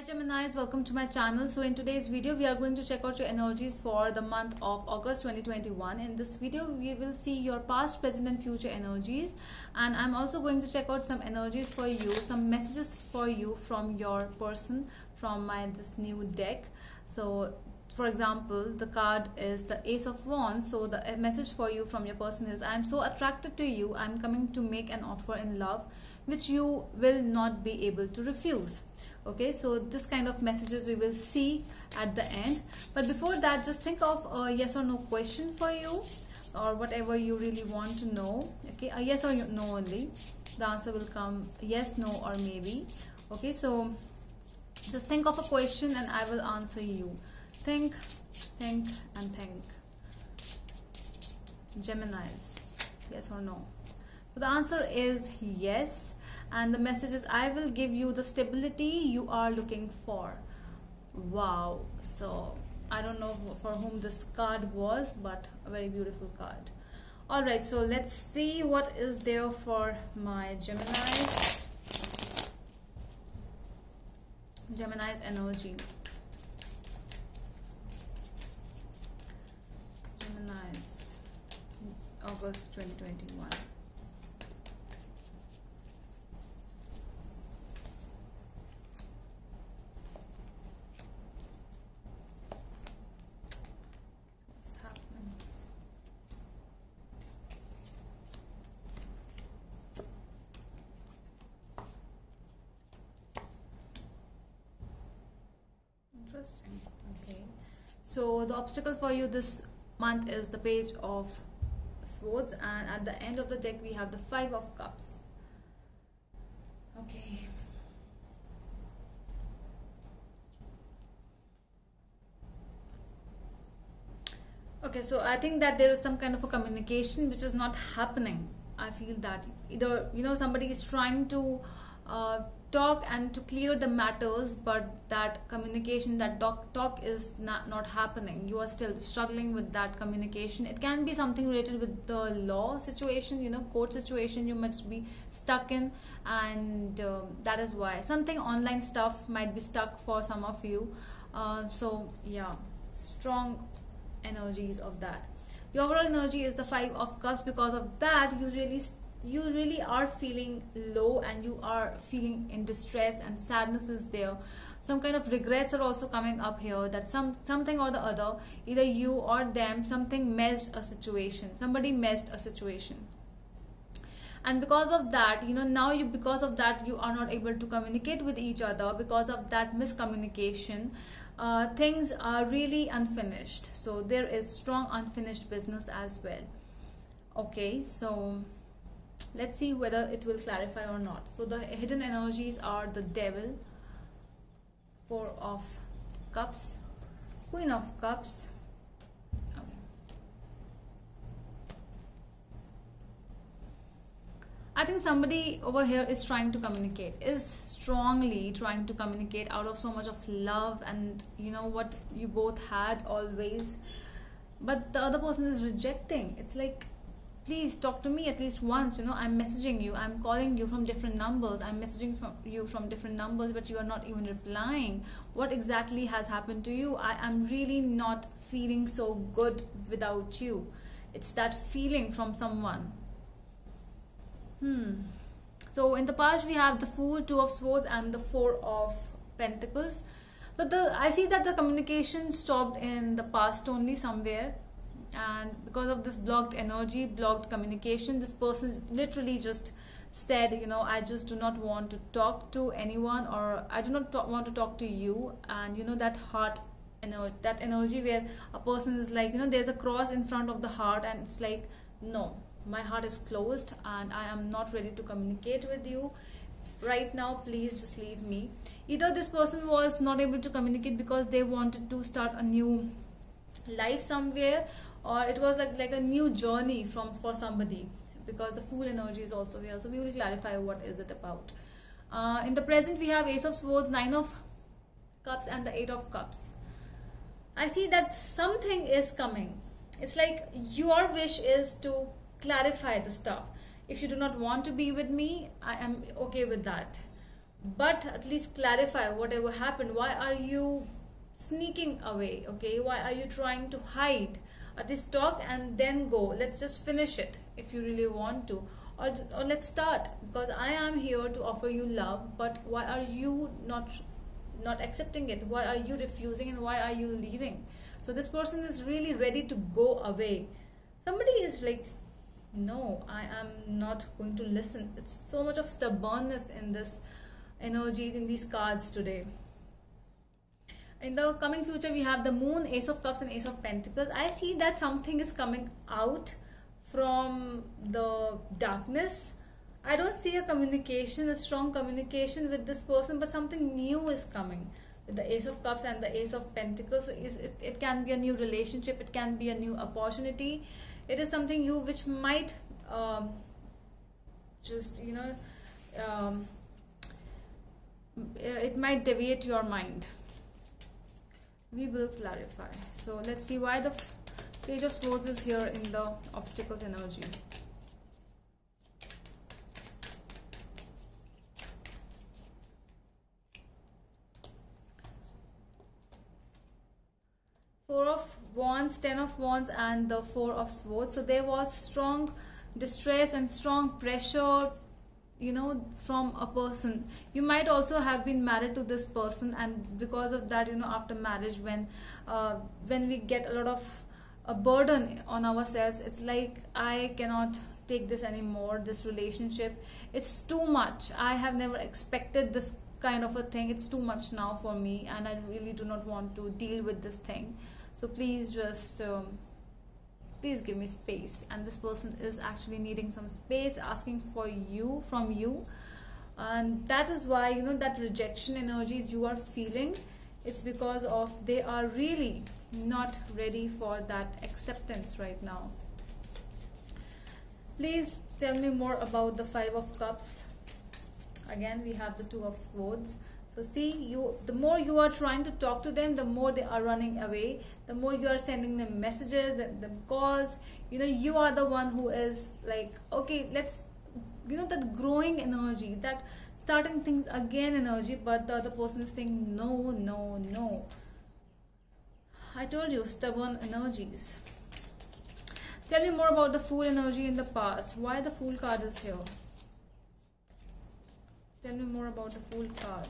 Geminis, welcome to my channel. So in today's video we are going to check out your energies for the month of August 2021. In this video we will see your past, present and future energies, and I'm also going to check out some energies for you, some messages for you from your person from this new deck. So for example, the card is the Ace of Wands. So the message for you from your person is, I'm so attracted to you, I'm coming to make an offer in love which you will not be able to refuse. Okay, so this kind of messages we will see at the end, but before that just think of a yes or no question for you, or whatever you really want to know. Okay, a yes or no only. The answer will come yes, no or maybe. Okay, so just think of a question and I will answer you. Think and think. Geminis, yes or no? So the answer is yes, and the message is, I will give you the stability you are looking for. Wow. So I don't know for whom this card was, but a very beautiful card. All right, so let's see what is there for my Geminis. Gemini's energy. Gemini's August 2021. What's happening? Interesting. Okay, so the obstacle for you this month is the Page of Swords, and at the end of the deck we have the Five of Cups. Okay, okay, so I think that there is some kind of a communication which is not happening. I feel that either somebody is trying to talk and to clear the matters, but that communication, that talk is not happening. You are still struggling with that communication. It can be something related with the law situation, court situation you must be stuck in, and that is why something online stuff might be stuck for some of you. So yeah, strong energies of that. Your overall energy is the Five of Cups. Because of that, you really are feeling low, and you are feeling in distress, and sadness is there. Some kind of regrets are also coming up here, that something or the other, either you or them, something messed a situation, somebody messed a situation, and because of that, now because of that you are not able to communicate with each other. Because of that miscommunication, things are really unfinished. So there is strong unfinished business as well. Okay, so let's see whether it will clarify or not. So the hidden energies are the Devil, Four of Cups, Queen of Cups. I think somebody over here is trying to communicate, is strongly trying to communicate out of so much of love and what you both had always, but the other person is rejecting. It's like, please talk to me at least once. I'm messaging you, I'm calling you from different numbers, I'm messaging you from different numbers, but you are not even replying. What exactly has happened to you? I am really not feeling so good without you. It's that feeling from someone. So in the past we have the Fool, Two of Swords and the Four of Pentacles. But I see that the communication stopped in the past only somewhere, and because of this blocked energy, blocked communication, this person literally just said, I just do not want to talk to anyone, or I do not want to talk to you. And that heart, that energy where a person is like, there's a cross in front of the heart, and it's like, no, my heart is closed and I am not ready to communicate with you right now. Please just leave me. Either this person was not able to communicate because they wanted to start a new life somewhere, or it was like a new journey for somebody, because the Fool energy is also here. So we will clarify what is it about. In the present we have Ace of Swords, Nine of Cups and the Eight of Cups. I see that something is coming. It's like your wish is to clarify the stuff. If you do not want to be with me, I am okay with that. but at least clarify whatever happened. Why are you sneaking away? Okay, why are you trying to hide? At least talk and then go. Let's just finish it if you really want to, or let's start, because I am here to offer you love. But why are you not accepting it? Why are you refusing, and why are you leaving? So this person is really ready to go away. Somebody is like, no, I am not going to listen. It's so much of stubbornness in this energy, in these cards today. In the coming future, we have the Moon, Ace of Cups, and Ace of Pentacles. I see that something is coming out from the darkness. I don't see a communication, a strong communication with this person, but something new is coming with the Ace of Cups and the Ace of Pentacles. So it can be a new relationship, it can be a new opportunity. It is something new which might it might deviate your mind. We will clarify. So let's see why the Page of Swords is here in the obstacles energy. Four of Wands, Ten of Wands, and the Four of Swords. So there was strong distress and strong pressure, from a person. You might also have been married to this person, and because of that, after marriage, when we get a lot of a burden on ourselves, it's like, I cannot take this anymore, this relationship, it's too much. I have never expected this kind of a thing. It's too much now for me, and I really do not want to deal with this thing. So please just please give me space. And this person is actually needing some space, asking from you, and that is why that rejection energies you are feeling, it's because of they are really not ready for that acceptance right now. Please tell me more about the Five of Cups. Again, we have the Two of Swords. So see, the more you are trying to talk to them, the more they are running away. The more you are sending them messages, them calls, you are the one who is like, okay, let's, that growing energy, that starting things again energy, but the other person is saying no, no, no. I told you, stubborn energies. Tell me more about the Fool energy in the past. Why the Fool card is here? Tell me more about the Fool card.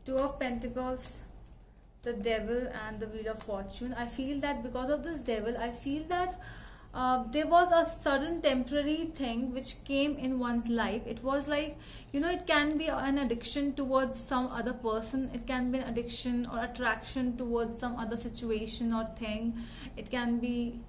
Two of Pentacles, the Devil, and the Wheel of Fortune. I feel that because of this Devil, I feel that there was a sudden temporary thing which came in one's life. It was like, it can be an addiction towards some other person. It can be an addiction or attraction towards some other situation or thing. It can be,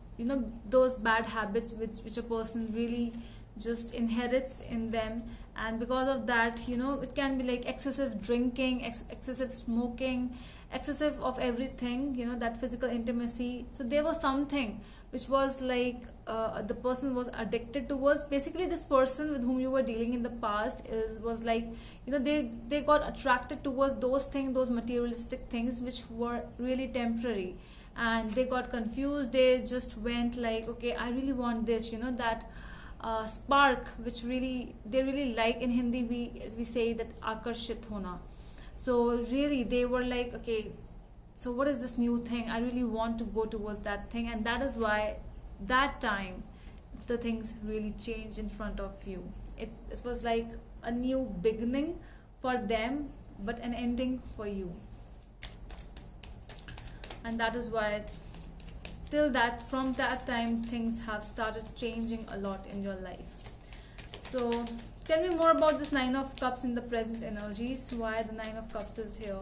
those bad habits which a person really just inherits in them. And because of that, it can be like excessive drinking, excessive smoking, excessive of everything, that physical intimacy. So there was something which was like the person was addicted towards. Basically, this person with whom you were dealing in the past was like, they got attracted towards those things, those materialistic things which were really temporary, and they got confused. They just went like, okay, I really want this, that spark which they really like. In Hindi we say that akarshit hona. So really they were like, okay, so what is this new thing? I really want to go towards that thing. And that is why that time the things really changed in front of you. It was like a new beginning for them, but an ending for you. And that is why from that time things have started changing a lot in your life. So tell me more about this Nine of Cups in the present energies. Why the Nine of Cups is here?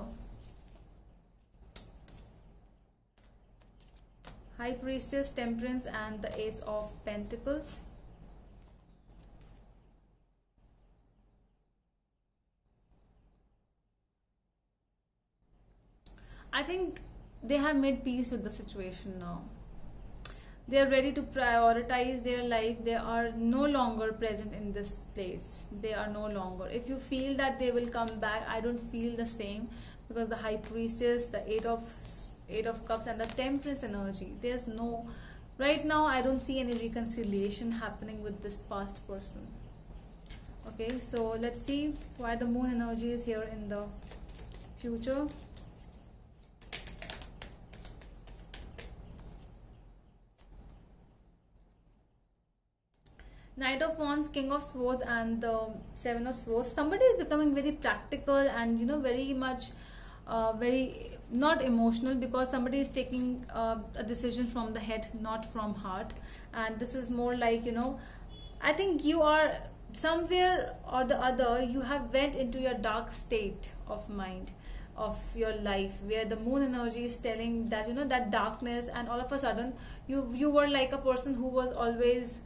High Priestess, Temperance, and the Ace of Pentacles. I think they have made peace with the situation now. They are ready to prioritize their life. They are no longer present in this place. They are no longer. If you feel that they will come back, I don't feel the same, because the High Priestess, the Eight of Cups, and the Temperance energy, there's no, Right now I don't see any reconciliation happening with this past person. Okay, so let's see why the moon energy is here in the future. Knight of Wands, King of Swords, and the Seven of Swords. Somebody is becoming very practical and very much very not emotional, because somebody is taking a decision from the head, not from heart. And this is more like, I think you are somewhere or the other, you have went into your dark state of mind of your life, where the moon energy is telling that that darkness, and all of a sudden you were like a person who was always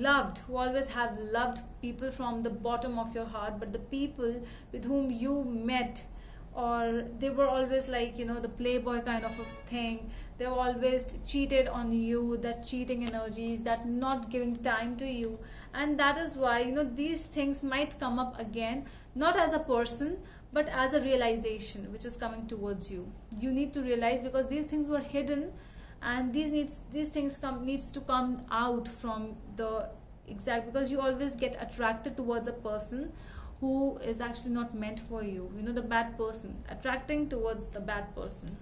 loved, who always have loved people from the bottom of your heart, but the people with whom you met, or they were always like the playboy kind of a thing, they were always cheated on you, that cheating energies, that not giving time to you. And that is why these things might come up again, not as a person but as a realization which is coming towards you. You need to realize, because these things were hidden, and these things needs to come out from the exact, because you always get attracted towards a person who is actually not meant for you, the bad person, attracting towards the bad person.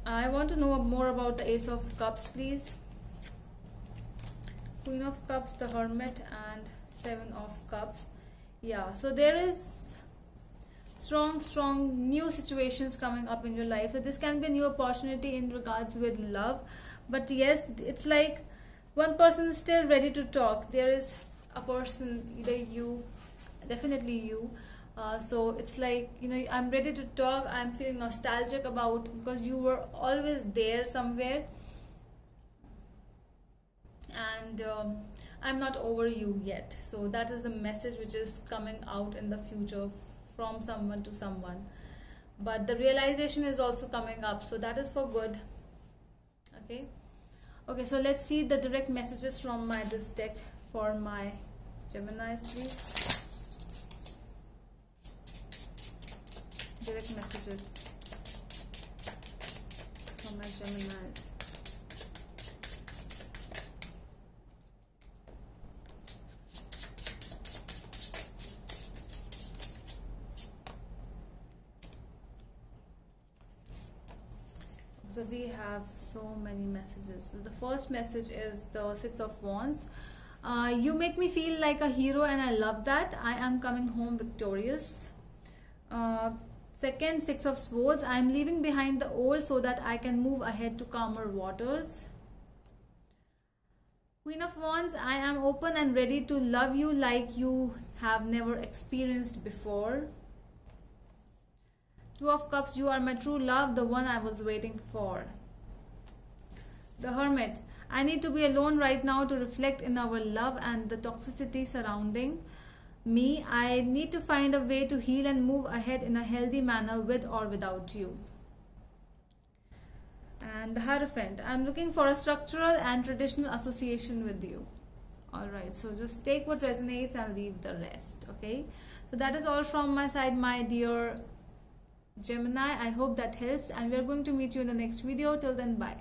I want to know more about the Ace of Cups, please. Queen of Cups, the Hermit, and Seven of Cups. Yeah, so there is strong new situations coming up in your life. So this can be a new opportunity in regards with love, but yes, it's like one person is still ready to talk. There is a person, either you, definitely you, so it's like I'm ready to talk, I'm feeling nostalgic about, because you were always there somewhere, and I'm not over you yet. So that is the message which is coming out in the future from someone to someone, but the realization is also coming up, so that is for good. Okay, so let's see the direct messages from this deck for my Geminis, please. Direct messages for my Geminis. So we have so many messages. So the first message is the Six of Wands. You make me feel like a hero, and I love that. I am coming home victorious. Second, Six of Swords. I am leaving behind the old so that I can move ahead to calmer waters. Queen of Wands. I am open and ready to love you like you have never experienced before. Two of Cups. You are my true love, the one I was waiting for. The Hermit. I need to be alone right now to reflect in our love and the toxicity surrounding me. I need to find a way to heal and move ahead in a healthy manner, with or without you. And the Hierophant. I'm looking for a structural and traditional association with you. Alright, so just take what resonates and leave the rest. Okay, so that is all from my side, my dear Gemini. I hope that helps, and we're going to meet you in the next video. Till then, bye.